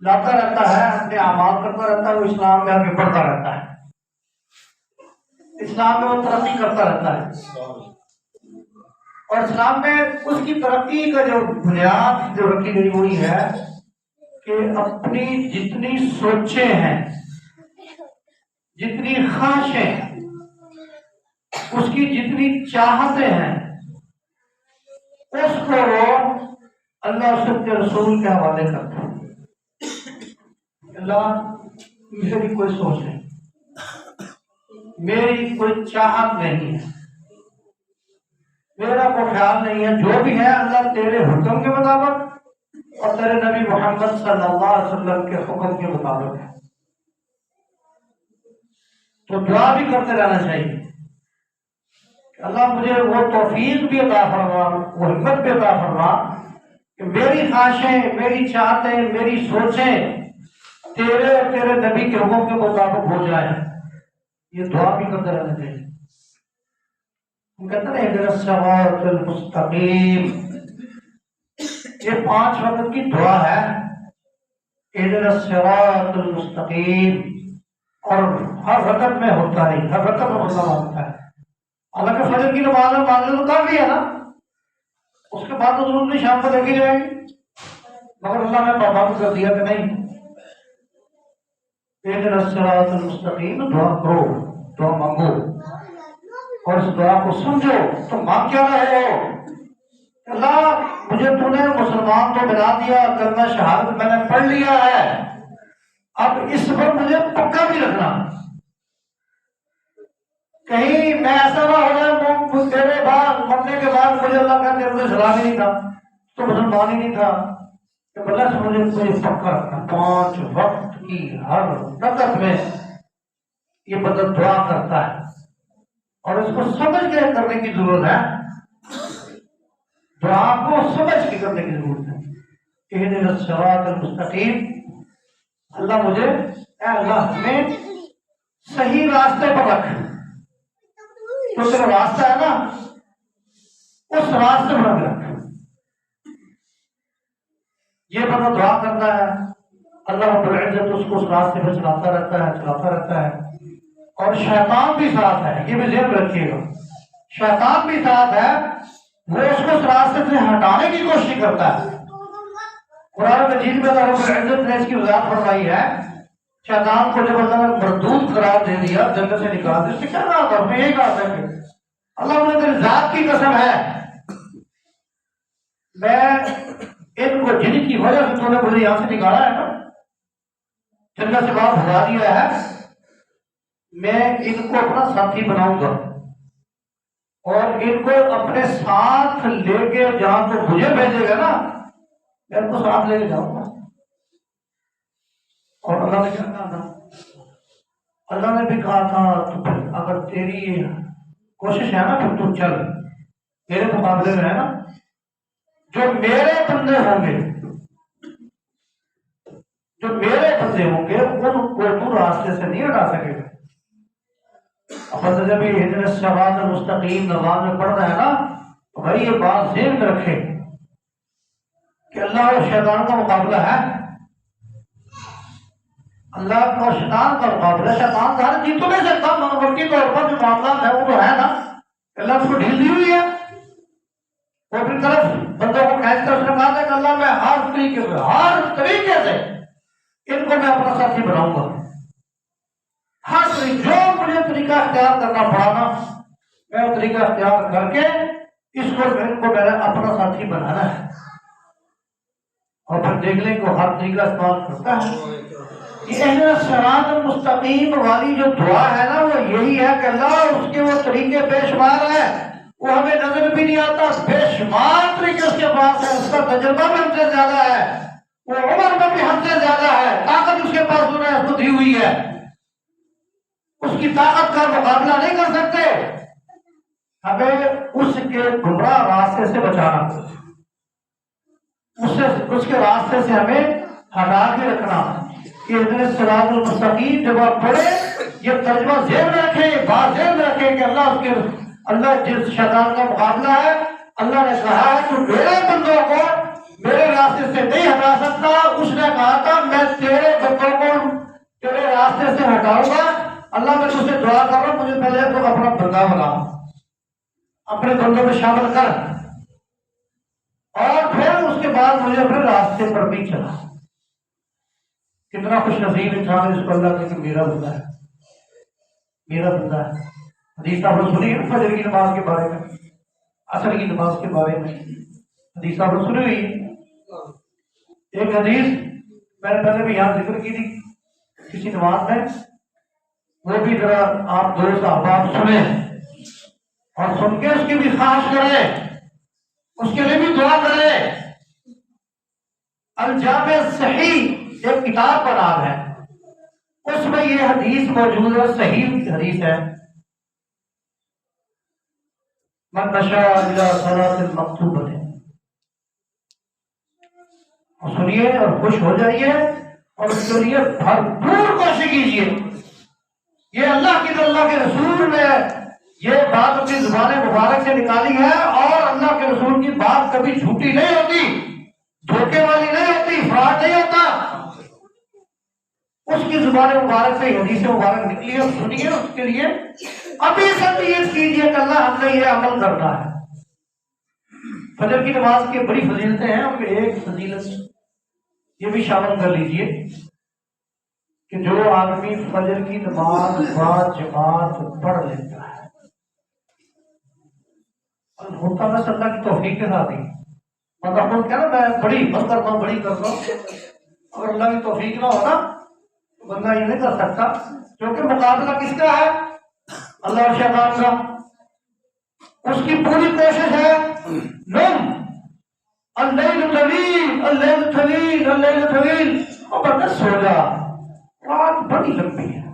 لاتا رہتا ہے، اپنے اعمال کرتا رہتا ہے، وہ اسلام میں آگے بڑھتا رہتا ہے، اسلام میں وہ ترقی کرتا رہتا ہے۔ اور اسلام میں اس کی ترقی کا جو بنیاد جو رکھی گئی ہوئی ہے کہ اپنی جتنی سوچیں ہیں، جتنی خواہشیں، اس کی جتنی چاہتیں ہیں، اس کو وہ اللہ اور اس کے رسول کے حوالے کرتا ہے۔ اللہ میری کوئی سوچ نہیں، میری کوئی چاہت نہیں ہے، میرا کوئی خیال نہیں ہے، جو بھی ہے اللہ تیرے حکم کے مطابق اور تیرے نبی محمد صلی اللہ علیہ وسلم کے حکم کے مطابق ہے۔ تو دعا بھی کرتے رہنا چاہیے کہ اللہ مجھے وہ توفیق بھی عطا فرما، وہ ہمت بھی عطا فرما کہ میری خواہشیں، میری چاہتیں، میری سوچیں تیرے اور تیرے نبی کے حکم کے مطابق ہو جائیں۔ یہ دعا بھی کرتے رہنا چاہیے۔ ہم کہتے ہیں اہدنا الصراط المستقیم، یہ 5 وقت کی دعا ہے، اہدنا الصراط المستقیم، اور ہر وقت میں ہوتا نہیں، ہر وقت میں ہوتا ہے۔ حالانکہ فجر کی نماز میں مانگنے تو کافی ہے نا، اس کے بعد تو ضرور نہیں، شام کو دیکھی جائے گی، مگر اللہ نے پابند کر دیا کہ نہیں، اہدنا الصراط المستقیم، دعا کرو، دعا مانگو، اور اس دعا کو سمجھو۔ تو مانگ کیا رہے ہو؟ اللہ مجھے تو نے مسلمان تو بنا دیا، کلمہ شہادت میں نے پڑھ لیا ہے، اب اس پر مجھے پکا بھی رکھنا، کہیں میں ایسا نہ ہو جائے تیرے بعد مرنے کے بعد مجھے اللہ کہتے ہیں مجھے اسلام ہی نہیں تھا، تو مسلمان ہی نہیں تھا، کہ اللہ سے مجھے پکا رکھنا۔ 5 وقت کی ہر رکعت میں یہ بندہ دعا کرتا ہے، اور اس کو سمجھ کے کرنے کی ضرورت ہے، دعا کو سمجھ کے کرنے کی ضرورت ہے۔ اہدنا الصراط المستقیم، اللہ مجھے، اے اللہ ہمیں صحیح راستے پر رکھ، تو تیرا راستہ ہے نا، اس راستے پر رکھ۔ یہ بندہ دعا کرتا ہے، اللہ رب العزت اس کو اس راستے پر چلاتا رہتا ہے، اور شیطان بھی ساتھ ہے، یہ بھی ذہن رکھیے گا، شیطان بھی ساتھ ہے، وہ اس کو اس راستے سے ہٹانے کی کوشش کرتا ہے۔ قرآن مجید میں اللہ رب العزت نے اس کی وضاحت فرمائی ہے، شیطان کو جب اللہ نے مردود قرار دے دیا، جنت سے نکال دیا، اس نے کیا کہا تھا؟ میں یہی کہا تھا کہ اللہ مجھے تیری ذات کی قسم ہے، میں ان کو جن کی وجہ سے تو نے مجھے یہاں سے نکالا ہے نا، جنت سے باہر بھگا دیا ہے، میں ان کو اپنا ساتھی بناؤں گا، اور ان کو اپنے ساتھ لے کے جہاں تو مجھے بھیجے گا نا، میں ان کو ساتھ لے کے جاؤں گا۔ اور اللہ نے کیا کہا تھا؟ اللہ نے بھی کہا تھا تو پھر اگر تیری کوشش ہے نا پھر تو چل، میرے مقابلے میں ہے نا، جو میرے بندے ہوں گے، جو میرے بندے ہوں گے ان کو تو راستے سے نہیں ہٹا سکے گا۔ اب جب یہ اہدنا الصراط المستقیم نماز میں پڑھ رہا ہے نا، تو بھائی یہ بات ذہن میں رکھے کہ اللہ اور شیطان کا مقابلہ ہے، اللہ اور شیطان کا مقابلہ، شیطان کا جیت تو نہیں سکتا، منورتی طور پر جو معاملات ہے وہ تو ہے نا، اللہ اس کو ڈھیل دی ہوئی ہے۔ اور پھر طرف بندوں کو کہہ کر اس نے کہا تھا کہ اللہ میں ہر طریقے سے ان کو میں اپنا ساتھی بناؤں گا، ہر جو مجھے طریقہ اختیار کرنا پڑا نا، میں وہ طریقہ اختیار کر کے اس کو میں نے اپنا ساتھی بنانا ہے۔ اور پھر دیکھ لیں کہ ہر طریقہ استعمال کرتا ہے۔ یہ اہدنا الصراط المستقیم والی جو دعا ہے نا، وہ یہی ہے کہ اللہ اس کے وہ طریقے بے شمار ہے، وہ ہمیں نظر بھی نہیں آتا، بے شمار طریقے اس کے پاس ہے، اس کا تجربہ بھی ہم سے زیادہ ہے، وہ عمر میں بھی ہم سے زیادہ ہے، طاقت اس کے پاس اس کو دی ہوئی ہے، اس کی طاقت کا مقابلہ نہیں کر سکتے۔ ہمیں اس کے گمراہ راستے سے بچانا، اس کے راستے سے ہمیں ہٹا کے رکھنا۔ اہدنا الصراط المستقیم جب آپ پڑھے یہ ترجمہ ذہن میں رکھیں، یہ بات ذہن میں رکھیں کہ اللہ جس شیطان کا مقابلہ ہے، اللہ نے کہا ہے تو میرے بندوں کو میرے راستے سے نہیں ہٹا سکتا۔ اس نے کہا تھا میں بتاؤں گا اللہ میں تجھ سے دعا کر رہا ہوں مجھے پہلے تو اپنا بندہ بنا اپنے بندوں میں شامل کر اور پھر اس کے بعد مجھے اپنے راستے پر بھی چلا کتنا خوش نصیب انسان ہے جس کو اللہ کہ میرا بندہ ہے میرا بندہ ہے حدیث آپ نے سنی ہے فجر کی نماز کے بارے میں عصر کی نماز کے بارے میں حدیث آپ نے سنی ہوئی ایک حدیث میں نے پہلے بھی یہاں ذکر کی تھی کسی نماز میں وہ بھی ذرا آپ دوست احباب سنیں اور سن کے اس کی بھی خواہش کرے اس کے لیے بھی دعا کرے الجامع صحیح ایک کتاب کا نام ہے اس میں یہ حدیث موجود ہے صحیح حدیث ہے من نشاء الى صلاۃ المکتوبۃ اور سنیے اور خوش ہو جائیے اور اس کے لیے بھرپور کوشش کیجیے یہ اللہ کے رسول نے یہ بات اپنی زبان مبارک سے نکالی ہے اور اللہ کے رسول کی بات کبھی جھوٹی نہیں ہوتی دھوکے والی نہیں ہوتی فراڈ نہیں ہوتا اس کی زبان مبارک سے حدیث مبارک نکلی ہے سنیے اس کے لیے ابھی سے نیت کیجیے کہ اللہ ہم نے یہ عمل کرنا ہے فجر کی نماز کی بڑی فضیلتیں ہیں ان میں ایک فضیلت یہ بھی شامل کر لیجیے کہ جو آدمی فجر کی نماز با جماعت پڑھ لیتا ہے ہوتا میں اللہ کی توفیق کے ساتھ ہی مطلب کیا نا میں بڑی ہمت کرتا ہوں بڑی کرتا ہوں اگر اللہ کی توفیق نہ ہونا تو بندہ یہ نہیں کر سکتا کیونکہ مقابلہ کس کا ہے اللہ اور شیطان کا اس کی پوری کوشش ہے نم اللیل طویل اللیل طویل اللیل طویل اور بندہ سو جا رات بڑی لمبی ہے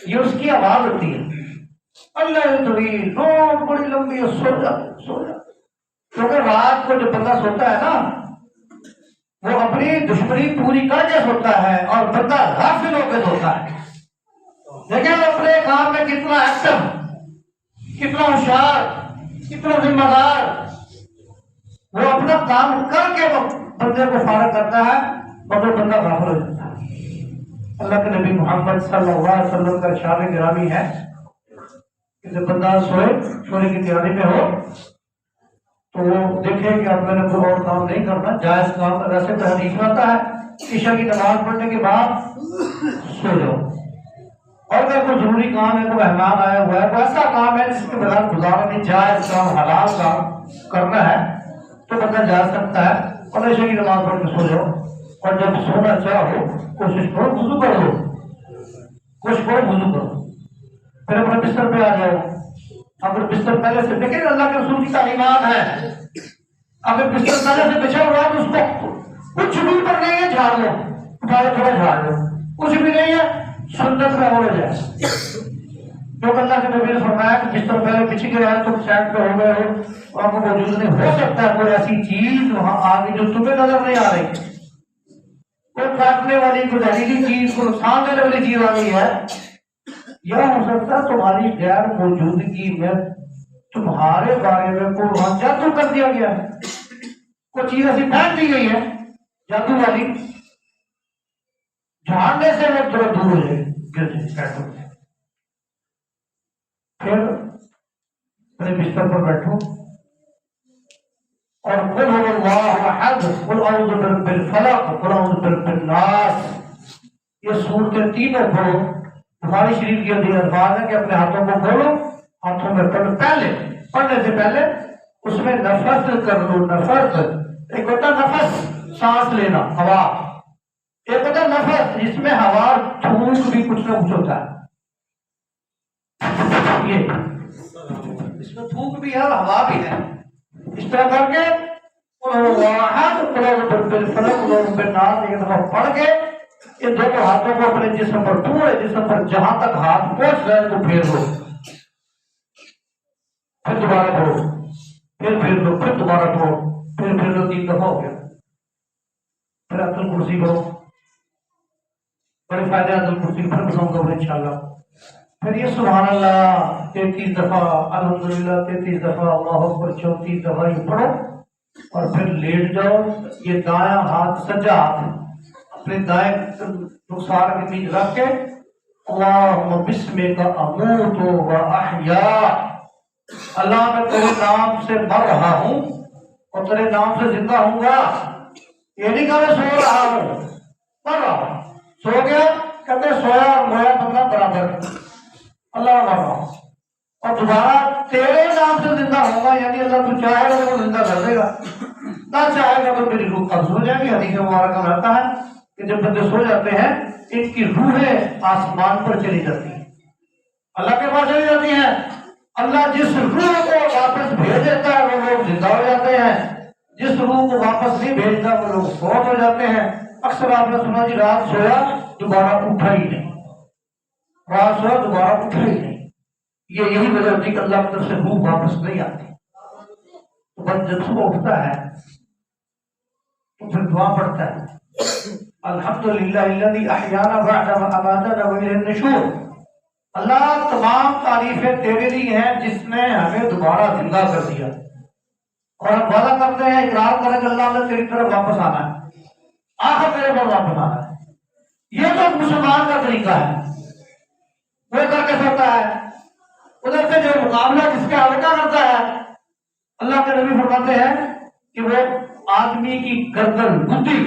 یہ اس کی آواز ہوتی ہے اللیل طویل رات بڑی لمبی ہے سو جا کیونکہ رات کو جب بندہ سوتا ہے نا وہ اپنی دشمنی پوری کر کے سوتا ہے اور بندہ غافل ہو کے سوتا ہے لیکن اپنے کام میں کتنا ایکٹو کتنا ہوشیار کتنا ذمہ دار وہ اپنا کام کر کے بندے کو فارغ کرتا ہے مگر بندہ غافل ہو جاتا ہے اللہ کے نبی محمد صلی اللہ علیہ وسلم کا ارشاد گرامی ہے کہ جب بندہ سونے کی تیاری میں ہو تو وہ دیکھے کہ اب میں نے کوئی اور کام نہیں کرنا جائز کام ویسے تو حدیث میں آتا ہے عشاء کی نماز پڑھنے کے بعد سو جاؤ اور اگر کوئی ضروری کام ہے کوئی مہمان آیا ہوا ہے کوئی ایسا کام ہے جس کے بغیر گزارا نہیں جائز کام حلال کام کرنا ہے تو بندہ جا سکتا ہے اور عشاء کی نماز پڑھ کے سو جاؤ اور جب سونا چاہو کوشش کرو وضو کر لو کوشش کرو وضو کرو پھر اپنے بستر پہ آ جاؤ اگر بستر پہلے سے دیکھیں اللہ کے رسول کی تعلیمات ہے اگر بستر پہلے سے بچھا ہوا ہے تو اس کو کچھ بھی پر نہیں ہے جھاڑ لو اٹھا تھوڑا جھاڑ لو کچھ بھی نہیں ہے سنت میں ہو جائے کیونکہ اللہ کے نبی نے فرمایا کہ بستر پہلے بچھ گیا ہے تم سائڈ پہ ہو گئے ہو اور آپ کو موجود نہیں ہو سکتا ہے کوئی ایسی چیز وہاں آگے جو تمہیں نظر نہیں آ رہی کوئی کاٹنے والی کوئی زہریلی چیز کوئی نقصان دینے والی چیز آ گئی ہے یا ہو سکتا ہے تمہاری غیر موجودگی میں تمہارے بارے میں کوئی وہاں جادو کر دیا گیا ہے کوئی چیز ایسی پھینک دی گئی ہے جادو والی جھاڑنے سے وہ تھوڑا دور ہو جائے گر جائے پھر اپنے بستر پر بیٹھو اور قل هو اللہ احد قل اعوذ برب الفلق قل اعوذ برب الناس یہ صورتیں تینوں پڑھو بخاری شریف کی حدیث الفاظ ہے کہ اپنے ہاتھوں کو کھولو ہاتھوں میں پہلے پڑھنے سے پہلے اس میں نفس کر لو نفس ایک ہوتا نفس سانس لینا ہوا ایک ہوتا نفس جس میں ہوا تھوک بھی کچھ نہ کچھ ہوتا ہے یہ اس میں تھوک بھی ہے اور ہوا بھی ہے اس طرح کر کے ایک دفعہ پڑھ کے ان دونوں ہاتھوں کو اپنے جسم پر پورے جسم پر جہاں تک ہاتھ پہنچ جائے تو پھیر لو پھر دوبارہ پڑھو پھر لو پھر دوبارہ پڑھو پھر لو 3 دفعہ ہو گیا پھر آیت الکرسی پڑھو بڑے فائدے آیت الکرسی پھر بتاؤں گا انشاءاللہ پھر یہ سبحان اللہ 33 دفعہ الحمدللہ 33 دفعہ اللہ اکبر 34 دفعہ یہ پڑھو اور پھر لیٹ جاؤ یہ دایاں ہاتھ سجا ہاتھ اپنے دائیں رخسار کے بیچ رکھ کے اللہم بسمک اموت و احیا، اللہ میں تیرے نام سے مر رہا ہوں اور تیرے نام سے زندہ ہوں گا. یہ نہیں کہ میں سو رہا ہوں، مر رہا ہوں. سو گیا کہتے سویا اور مویا بندہ برابر. اللہ مر رہا ہوں اور دوبارہ تیرے نام سے زندہ ہوگا، یعنی اللہ تو چاہے گا تو زندہ کر دے گا، نہ چاہے گا تو میری روح قبض ہو جائے گی. حدیث مبارکہ میں آتا ہے کہ جب بندے سو جاتے ہیں ان کی روحیں آسمان پر چلی جاتی ہیں، اللہ کے پاس چلی جاتی ہیں. اللہ جس روح کو واپس بھیج دیتا ہے وہ لوگ زندہ ہو جاتے ہیں، جس روح کو واپس نہیں بھیجتا وہ لوگ فوت ہو جاتے ہیں. اکثر آپ نے سنا جی رات سویا دوبارہ اٹھا ہی نہیں، رات سویا دوبارہ اٹھا ہی نہیں. یہی وجہ ہوتی کہ اللہ کی طرف سے روح واپس نہیں آتی. تو بس جب صبح اٹھتا ہے تو پھر دعا پڑھتا ہے الحمدللہ الذی احیانا بعد ما اماتنا والیہ النشور. اللہ تمام تعریفیں تیرے لیے ہیں جس نے ہمیں دوبارہ زندہ کر دیا، اور ہم وعدہ کرتے ہیں، اقرار کریں کہ اللہ نے تیری طرف واپس آنا ہے، آخر تیرے پر واپس آنا ہے. یہ تو مسلمان کا طریقہ ہے. وہ کر کے سوتا ہے، ادھر سے جو مقابلہ جس کا ہلکا کرتا ہے، اللہ کے نبی فرماتے ہیں کہ وہ آدمی کی گردن گدی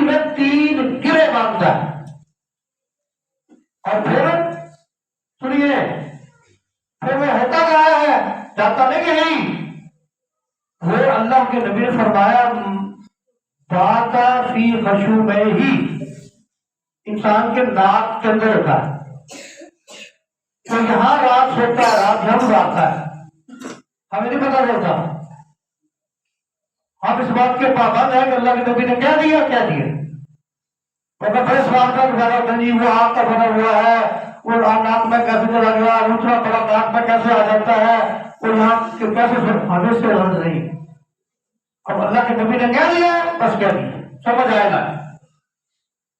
میں 3 گرے باندھتا ہے. اور پھر سنیے پھر وہ ہوتا کیا ہے، جاتا نہیں کہ نہیں، وہ اللہ کے نبی نے فرمایا باتا فی خشومہ ہی، انسان کے ناک کے اندر ہوتا ہے. تو یہاں رات سوتا ہے، رات جب آتا ہے، ہمیں نہیں پتا ہوتا. ہم اس بات کے پابند ہیں کہ اللہ کے نبی نے کیا دیا کیا دیا. بڑے سوال کا گزارا ہوتا جی وہ آگ کا بنا ہوا ہے، وہ ناک میں کیسے چلا گیا، دوسرا بڑا ناک میں کیسے آ جاتا ہے، وہ یہاں کیسے ہمیں سے غرض نہیں. اب اللہ کے نبی نے کیا دیا بس کیا دیا سمجھ آئے گا.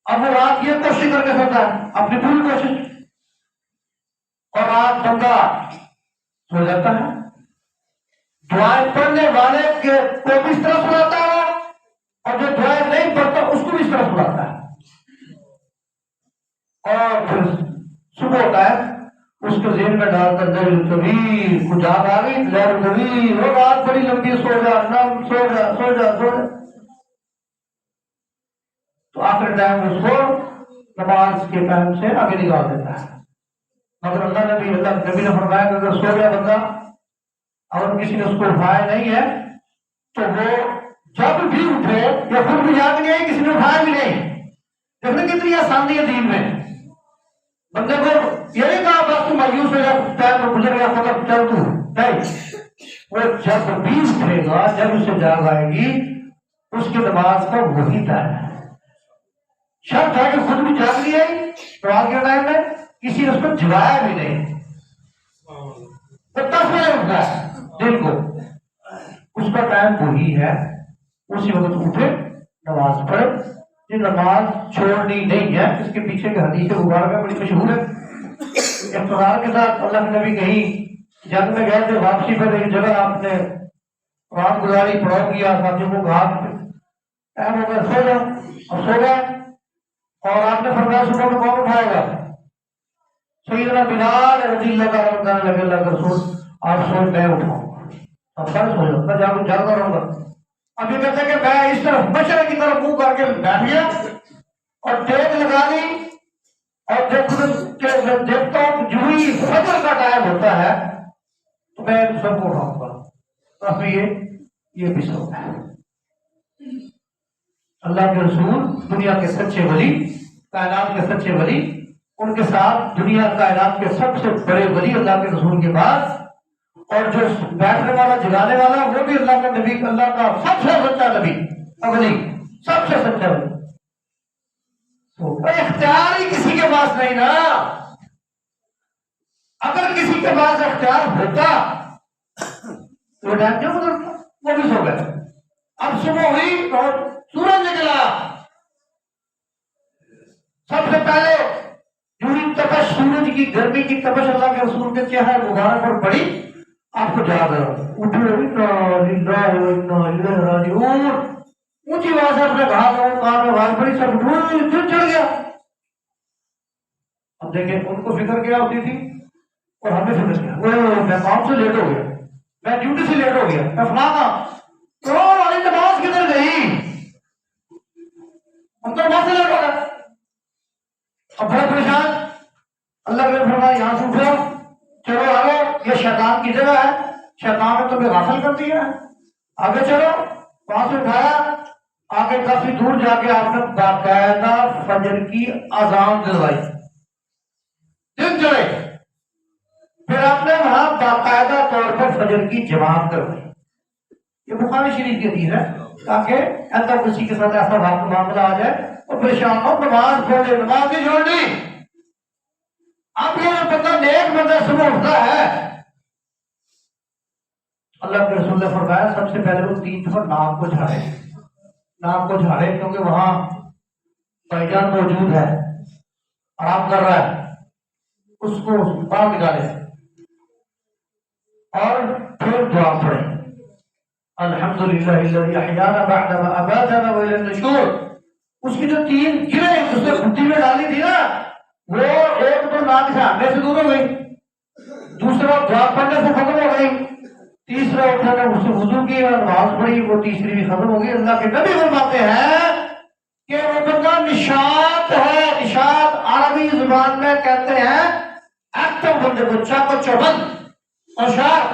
اب وہ رات یہ کوشش کر کے سوتا ہے اپنی پوری کوشش، اور رات بندہ سو جاتا ہے. دعائیں پڑھنے والے کو بھی اس طرح سلاتا ہے اور جو دعائیں نہیں پڑھتا اس کو بھی اس طرح سلاتا ہے. اور پھر صبح ہوتا ہے اس کو ذہن میں ڈال کر لہر طویل کو جاگ آ گئی، لہر طویل وہ رات بڑی لمبی، سو جا نام سو جا سو جا سو جا. تو آخر ٹائم اس کو نماز کے ٹائم سے آگے نکال دیتا ہے. مگر اللہ نبی نے فرمایا کہ اگر سو گیا بندہ اور کسی نے اس کو اٹھایا نہیں ہے تو وہ جب بھی اٹھے یا خود بھی یاد نہیں ہے کسی نے اٹھایا بھی نہیں. دیکھنے کتنی آسانی ہے دین میں. بندے کو یہ نہیں کہا بس تو مایوس ہو جا ٹائم میں گزر گیا ختم چل تو نہیں. وہ جب بھی اٹھے گا، جب اسے جاگ آئے گی، اس کی نماز کا وہی ٹائم ہے. شرط ہے کہ خود بھی جاگ لیا نماز کے ٹائم میں، کسی نے اس کو جگایا بھی نہیں. تو 10 بجے اٹھتا ہے دن کو، اس کا ٹائم وہی ہے. اسی وقت اٹھے نماز پڑھے. یہ نماز چھوڑنی نہیں ہے. اس کے پیچھے کی حدیث مبارکہ بڑی مشہور ہے. اقتدار کے ساتھ اللہ کے نبی کہیں جنگ میں گئے تھے، واپسی پر ایک جگہ آپ نے رات گزاری پڑاؤ کیا، ساتھیوں کو کہا ٹائم ہو گیا سو جاؤ، اور سو گئے. اور آپ نے فرمایا صبح میں کون اٹھائے گا؟ سیدنا بلال رضی اللہ عنہ لگے اللہ کا رسول آپ سو میں اٹھاؤں گا، اب فرض ہو جاؤں میں جاگتا رہوں گا. اب یہ کہتے کہ میں اس طرف مشرق کی طرف منہ کر کے بیٹھ گیا اور ٹیک لگا لی، اور دیکھتا ہوں جو ہی فجر کا ٹائم ہوتا ہے تو میں سب کو اٹھاؤں گا. اب یہ بھی سب ہے. اللہ کے رسول دنیا کے سچے ولی، کائنات کے سچے ولی، ان کے ساتھ دنیا کائنات کے سب سے بڑے ولی اللہ کے رسول کے بعد، اور جو بیٹھنے والا جگانے والا وہ بھی اللہ کا نبی، اللہ کا سب سے سچا نبی ولی، سب سے سچا ولی. اختیار ہی کسی کے پاس نہیں نا. اگر کسی کے پاس اختیار ہوتا تو ڈائم کیوں گزرتا، وہ بھی سو گئے. اب صبح ہوئی اور سورج نکلا، سب سے پہلے پوری تپش، سورج کی گرمی کی تپش اللہ کے رسول کے چہرے مبارک پر پڑی. آپ کو یاد ہے اٹھے اونچی آواز سے اپنے کہا کان میں آواز پڑی، سب دل چڑھ گیا. اب دیکھیں ان کو فکر کیا ہوتی تھی اور ہمیں فکر کیا، میں کام سے لیٹ ہو گیا، میں ڈیوٹی سے لیٹ ہو گیا، میں فلاں تو والی نماز کدھر گئی؟ ہم تو نماز سے لیٹ ہو گئے، اب بڑے پریشان۔ اللہ نے فرمایا یہاں سے اٹھو، چلو آگے، یہ شیطان کی جگہ ہے، شیطان نے تمہیں غافل کر دیا ہے، آگے چلو۔ وہاں سے اٹھایا، آگے کافی دور جا کے آپ نے باقاعدہ فجر کی اذان دلوائی، دن چڑھے، پھر آپ نے وہاں باقاعدہ طور پر فجر کی جماعت کروائی۔ یہ بخاری شریف کی حدیث ہے، تاکہ ایسا کسی کے ساتھ ایسا معاملہ آ جائے اور پریشان ہو، نماز پڑھ لے، نماز نہیں چھوڑنی۔ اب یہ جو بندہ نیک بندہ صبح اٹھتا ہے، اللہ کے رسول نے فرمایا سب سے پہلے وہ 3 دفعہ ناک کو جھاڑے، ناک کو جھاڑے، کیونکہ وہاں بھائی جان موجود ہے، آرام کر رہا ہے، اس کو باہر نکالے اور پھر دعا پڑھے، الحمدللہ الذی احیانا بعدما اماتنا والی النشور۔ اس کی جو 3 گرے اس نے گھٹی میں ڈالی تھی نا، وہ ایک تو ناک جھاڑنے سے دور ہو گئی، دوسرا دعا پڑھنے سے ختم ہو گئی، تیسرا اٹھا نے اس سے وضو کی اور نماز پڑھی، وہ تیسری بھی ختم ہو گئی۔ اللہ کے نبی فرماتے ہیں کہ وہ بندہ نشاط ہے، نشاط عربی زبان میں کہتے ہیں ایکٹو بندے کو، چاق و چوبند اور شارپ۔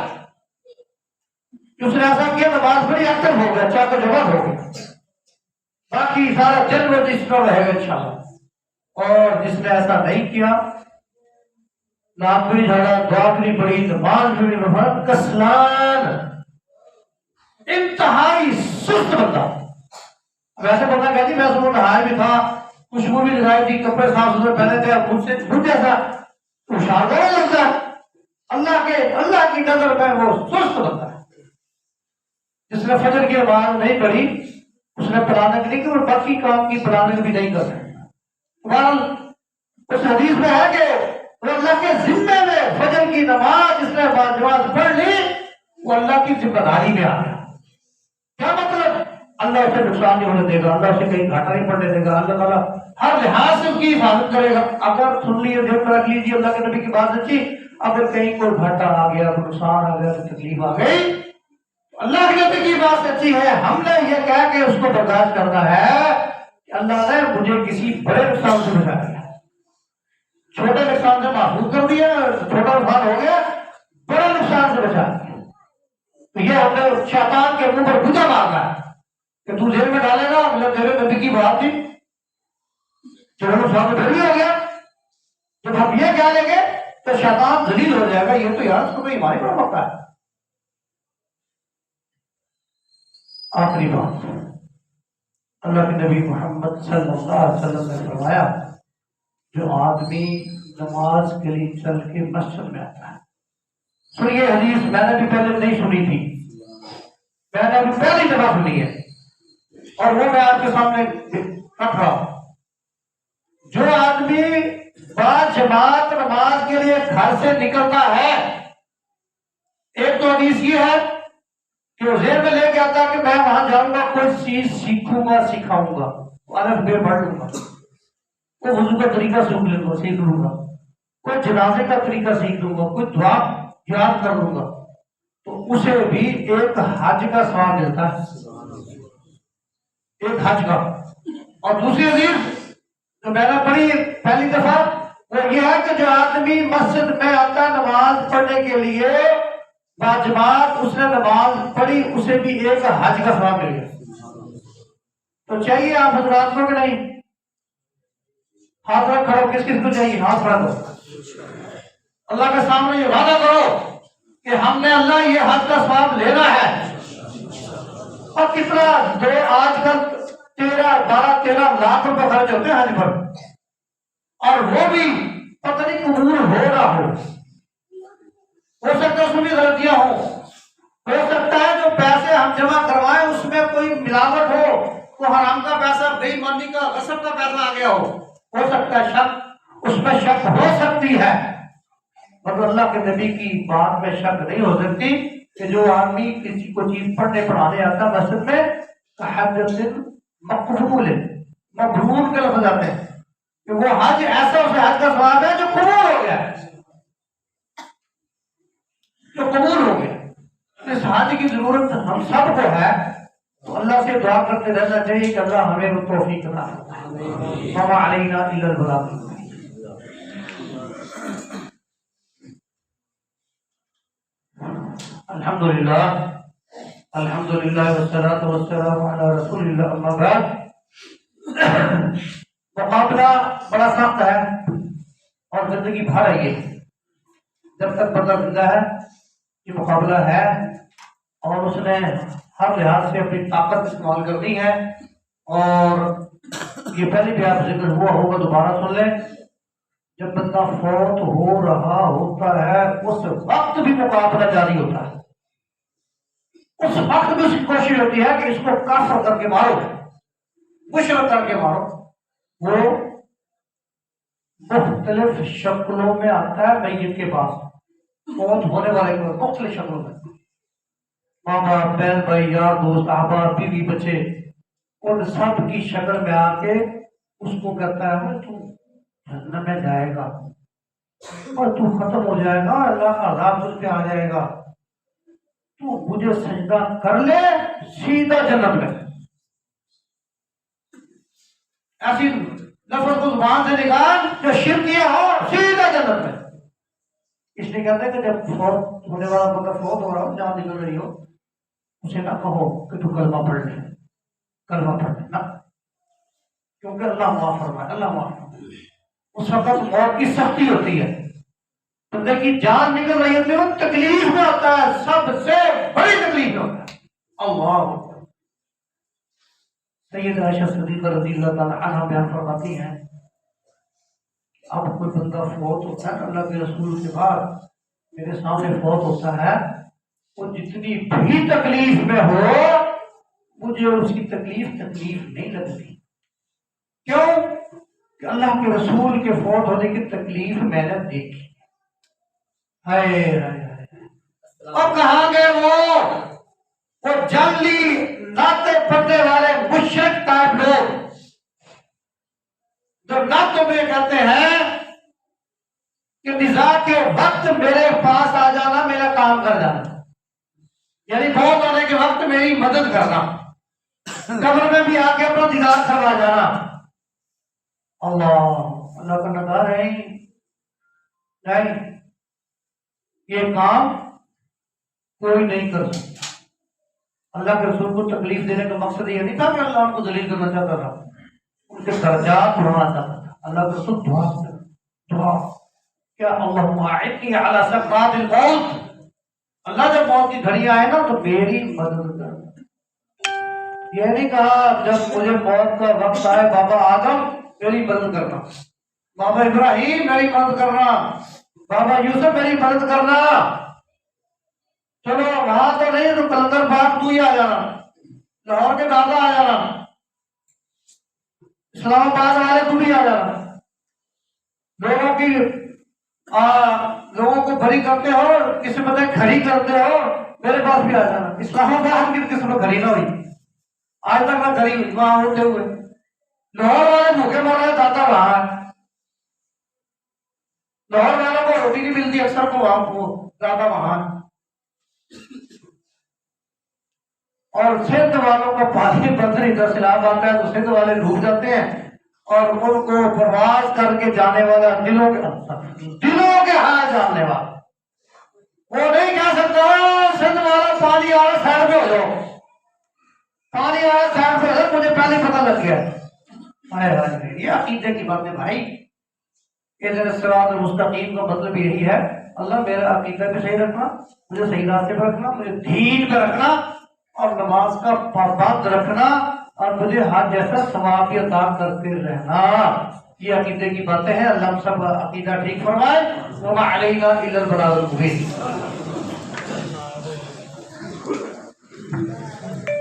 اس نے ایسا کیا نماز پڑھی ایکٹو ہو گیا، چاق و چوبند ہو گیا، باقی سارا جن وہ اس طرح رہے گا انشاءاللہ۔ اور جس نے ایسا نہیں کیا، ناک بھی جھاڑا، دعا بھی پڑھی، نماز بھی نہیں، کسلان، انتہائی سست بندہ۔ ویسے بندہ کہتی میں صبح نہایا بھی تھا، خوشبو بھی لگائی تھی، کپڑے صاف ستھرے پہنے تھے، اب مجھ سے جھوٹ جیسا ہوشیار نہیں لگتا، اللہ کی نظر میں وہ سست بندہ ہے۔ جس نے فجر کی نماز نہیں پڑھی، اس نے پلاننگ نہیں کی اور باقی کام کی پلاننگ بھی نہیں کر سکتا۔ اس حدیث میں ہے کہ وہ اللہ کے ذمے میں فجر کی نماز جس نے باجماعت پڑھ لی، وہ اللہ کی ذمہ داری میں آ گیا۔ کیا مطلب؟ اللہ اسے نقصان نہیں ہونے دے گا، اللہ اسے کہیں گھاٹا نہیں پڑنے دے گا، اللہ تعالیٰ ہر لحاظ سے اس کی حفاظت کرے گا۔ اگر سن لیے، دل میں رکھ لیجیے اللہ کے نبی کی بات سچی، اگر کہیں کوئی گھاٹا آ گیا، کوئی نقصان آ گیا، کوئی تکلیف آ گئی، اللہ کے نبی کی بات سچی ہے، ہم نے یہ کہہ کے اس کو برداشت کرنا ہے کہ اللہ نے مجھے کسی بڑے نقصان سے بچا دیا، چھوٹے نقصان سے محفوظ کر دیا، چھوٹا نقصان ہو گیا، بڑے نقصان سے بچا دیا۔ تو یہ ہم نے شیطان کے منہ پر گوجا مارنا ہے کہ تو جیل میں ڈالے گا، مطلب تیرے نبی کی بات تھی، چلو نقصان تو پھر بھی ہو گیا۔ جب ہم یہ کہہ لیں گے تو شیطان ذلیل ہو جائے گا، یہ تو یار اس کو ایمان ہی بڑا موقع ہے۔ آخری بات، اللہ کے نبی محمد صلی اللہ علیہ وسلم نے فرمایا جو آدمی نماز کے لیے چل کے مسجد میں آتا ہے، سنیے حدیث میں نے بھی پہلے نہیں سنی تھی، میں نے ابھی پہلی دفعہ سنی ہے اور وہ میں آپ کے سامنے رکھ رہا ہوں۔ جو آدمی باجماعت نماز کے لیے گھر سے نکلتا ہے، ایک تو حدیث یہ ہے کہ وہ ذہن میں لے کے آتا کہ میں وہاں جاؤں گا، کوئی چیز سیکھوں گا، سکھاؤں گا، الف بے پڑھ لوں گا، کوئی وضو کا طریقہ سیکھ لوں گا، کوئی جنازے کا طریقہ سیکھ لوں گا، کوئی دعا یاد کر لوں گا، تو اسے بھی ایک حج کا ثواب ملتا ہے، ایک حج کا۔ اور دوسری حدیث جو میں نے پڑھی پہلی دفعہ وہ یہ ہے کہ جو آدمی مسجد میں آتا نماز پڑھنے کے لیے باجماعت، اس نے نماز پڑھی، اسے بھی ایک حج کا ثواب مل گیا۔ تو چاہیے آپ حضرات کو کہ نہیں؟ ہاتھ رکھ کرو، کس کس کو چاہیے؟ ہاتھ رکھ دو، اللہ کے سامنے یہ وعدہ کرو کہ ہم نے اللہ یہ حج کا ثواب لینا ہے۔ اور کتنا آج کل 12-13 لاکھ روپے خرچ ہوتے ہیں حج پر، اور وہ بھی پتہ نہیں قبول ہو نہ ہو سکتا ہے اس میں بھی غلطیاں ہو سکتا ہے جو پیسے ہم جمع کروائیں اس میں کوئی ملاوٹ ہو، وہ حرام کا پیسہ، بے ایمانی کا، غصب کا پیسہ آ گیا ہو سکتا ہے شک، اس میں شک ہو سکتی ہے، مگر اللہ کے نبی کی بات میں شک نہیں ہو سکتی کہ جو آدمی کسی کو چیز پڑھنے پڑھانے آتا مسجد میں، حج مقبول ہے، مقبول کے لفظ آتے ہیں کہ وہ حج ایسا اسے حج کا ثواب ہے دعا کرتے رہنا چاہیے کہ اللہ ہمیں وہ توفیق عطا فرمائے. وما علینا الا البلاغ. الحمدللہ الحمدللہ والصلاة والسلام علی رسول اللہ. اما بعد، مقابلہ بڑا سخت ہے اور زندگی بھر ہے. یہ جب تک بندہ زندہ ہے یہ مقابلہ ہے اور اس نے ہر لحاظ سے اپنی طاقت استعمال کرنی ہے. اور یہ پہلے بھی آپ ذکر ہوا ہوگا، دوبارہ سن لیں. جب بندہ فوت ہو رہا ہوتا ہے اس وقت بھی مقابلہ جاری ہوتا ہے. اس وقت بھی اس کی کوشش ہوتی ہے کہ اس کو کافر کر کے مارو، مشرک کر کے مارو. وہ مختلف شکلوں میں آتا ہے میت کے پاس، فوت ہونے والے کو مختلف شکلوں میں. ماں باپ، بہن بھائی، یار دوست، احباب، بیوی، بچے، ان سب کی شکل میں آ کے اس کو کہتا ہے تو جہنم میں جائے گا اور تو ختم ہو جائے گا، اللہ کا عذاب تجھ پہ آ جائے گا، تو مجھے سجدہ کر لے سیدھا جنت میں. ایسی لفظ کو زبان سے نکال جو شرک کیا ہو، سیدھا جنت میں. اس لیے کہتے ہیں کہ جب فوت ہونے والا بندہ فوت ہو رہا ہو، جان نکل رہی ہو، اسے نہ کہو کہ تو کلمہ پڑھ لے، کلمہ پڑھ لے نہ، کیونکہ اللہ معاف فرمائے، اللہ معاف فرمائے. اس وقت موت کی سختی ہوتی ہے، بندے کی جان نکل رہی ہوتی ہے، وہ تکلیف میں ہوتا ہے، سب سے بڑی تکلیف میں ہوتا ہے. اللہ سید عائشہ صدیقہ رضی اللہ تعالیٰ عنہ بیان فرماتی ہیں، اب کوئی بندہ فوت ہوتا ہے، اللہ کے رسول کے بعد میرے سامنے فوت ہوتا ہے، وہ جتنی بھی تکلیف میں ہو مجھے اس کی تکلیف نہیں لگتی. کیوں؟ کہ اللہ کے رسول کے فوت ہونے کی تکلیف میں نے دیکھی. ہائے اب کہاں گئے وہ جنگلی ناطے پڑنے والے مشرک ٹائپ لوگ جو نعتوں میں کہتے ہیں کہ نزاع کے وقت میرے پاس آ جانا، میرا کام کر جانا، یعنی فوت ہونے کے وقت میری مدد کرنا، قبر میں بھی آ کے اپنا دیدار کروا جانا. اللہ کا نکار ہے نہیں، یہ کام کوئی نہیں کر سکتا. اللہ کے رسول کو تکلیف دینے کا مقصد یہ نہیں تھا کہ اللہ ان کو ذلیل کرنا چاہتا تھا، ان کے درجات بڑھانا چاہتا تھا. اللہ کے رسول دعا کیا اللہم اعنی علی سکرات الموت، اللہ جب موت کی گھڑی آئے نا تو میری مدد کر. یہ نہیں کہا جب مجھے موت کا وقت آئے بابا آدم میری مدد کرنا، بابا ابراہیم میری مدد کرنا، بابا یوسف میری مدد کرنا. چلو وہاں تو نہیں تو کلندر پاک تو ہی آ جانا، لاہور کے دادا آ جانا، اسلام آباد والے تو بھی آ جانا. لوگوں کو بھری کرتے ہو، کسی بندے کھڑی کرتے ہو، میرے پاس بھی آ جانا. اسلام آباد کی کسی کو کھڑی نہ ہوئی، آج تک نہ کھڑی وہاں ہوتے ہوئے. لاہور والے بھوکے مر رہے، دادا وہاں ہے. لاہور والوں کو روٹی نہیں ملتی اکثر کو، وہاں کو دادا وہاں ہے. اور سندھ والوں کو پانی بند نہیں تھا، سیلاب آتا ہے تو سندھ والے ڈوب جاتے ہیں، اور ان کو پرواز کر کے جانے والا دلوں کے ہاتھ جاننے والا وہ نہیں کہہ سکتا سندھ والا پانی آ رہا سائڈ پہ ہو جاؤ، پانی آ رہا سائڈ پہ ہو جاؤ، مجھے پہلے پتہ لگ گیا. یہ عقیدے کی بات ہے بھائی. صراط المستقیم کا مطلب یہی ہے، اللہ میرا عقیدہ بھی صحیح رکھنا، مجھے صحیح راستے پر رکھنا، مجھے دین پہ رکھنا، اور نماز کا پابند رکھنا، اور مجھے ہر جیسا ثواب بھی عطا کرتے رہنا. یہ عقیدے کی باتیں ہیں. اللہ ہم سب عقیدہ ٹھیک فرمائے. وما علینا الا البلاغ المبین.